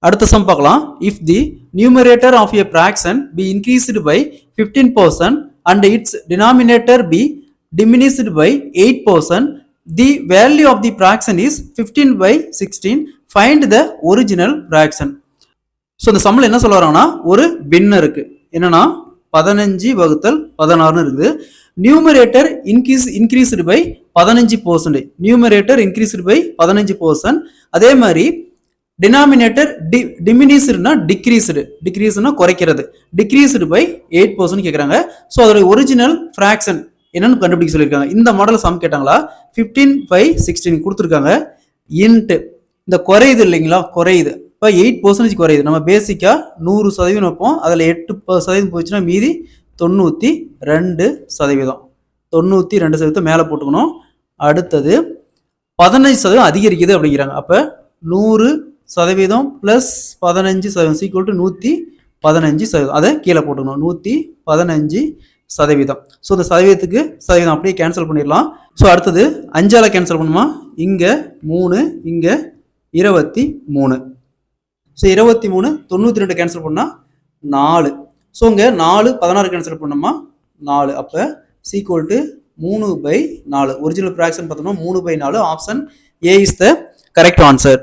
அடுத்த சம் பார்க்கலாம். If the numerator of a fraction be increased by 15% and its denominator be diminished by 8%, the value of the fraction is 15 by 16. Find the original fraction. So இந்த சம்மில் என்ன சொல்ல வராங்கன்னா, ஒரு பின்ன இருக்கு. என்னன்னா 15 வகுத்தல் 16 இருக்குது. Numerator increased by 15%. Numerator increased by 15%. அதே மாதிரி டினாமினேட்டர் டிமினிஸ்டுனா டிக்ரீஸ்னா குறைக்கிறது, டிக்ரீஸ்டு பை 8% கேட்குறாங்க. ஸோ அதோட ஒரிஜினல் ஃப்ராக்ஷன் என்னன்னு கண்டுபிடிக்க சொல்லியிருக்காங்க. இந்த மாடல் சம் கேட்டாங்களா, 15 by 16 கொடுத்துருக்காங்க. இன்ட்டு இந்த குறையுது இல்லைங்களா, குறையுது. இப்போ 8% குறையுது. நம்ம பேசிக்காக 100% வைப்போம். அதில் 8% போச்சுன்னா மீதி 92%. 92% மேலே போட்டுக்கணும். அடுத்தது 15% அதிகரிக்குது அப்படிங்கிறாங்க. அப்போ 100% ப்ளஸ் 15% ஈக்குவல் டு 115%. அதை கீழே போட்டுக்கணும், 115%. ஸோ இந்த சதவீதத்துக்கு சதவீதம் அப்படியே கேன்சல் பண்ணிடலாம். ஸோ அடுத்தது 5ஆல் கேன்சல் பண்ணுமா, இங்கே 3, இங்கே 23. ஸோ 23 92 கேன்சல் பண்ணால் 4. ஸோ இங்கே 4 16 கேன்சல் பண்ணோமா 4. அப்போ ஈக்குவல் டு 3/4. ஒரிஜினல் ஃப்ராக்ஷன் பார்த்தோம்னா 3/4. Option A is the correct answer.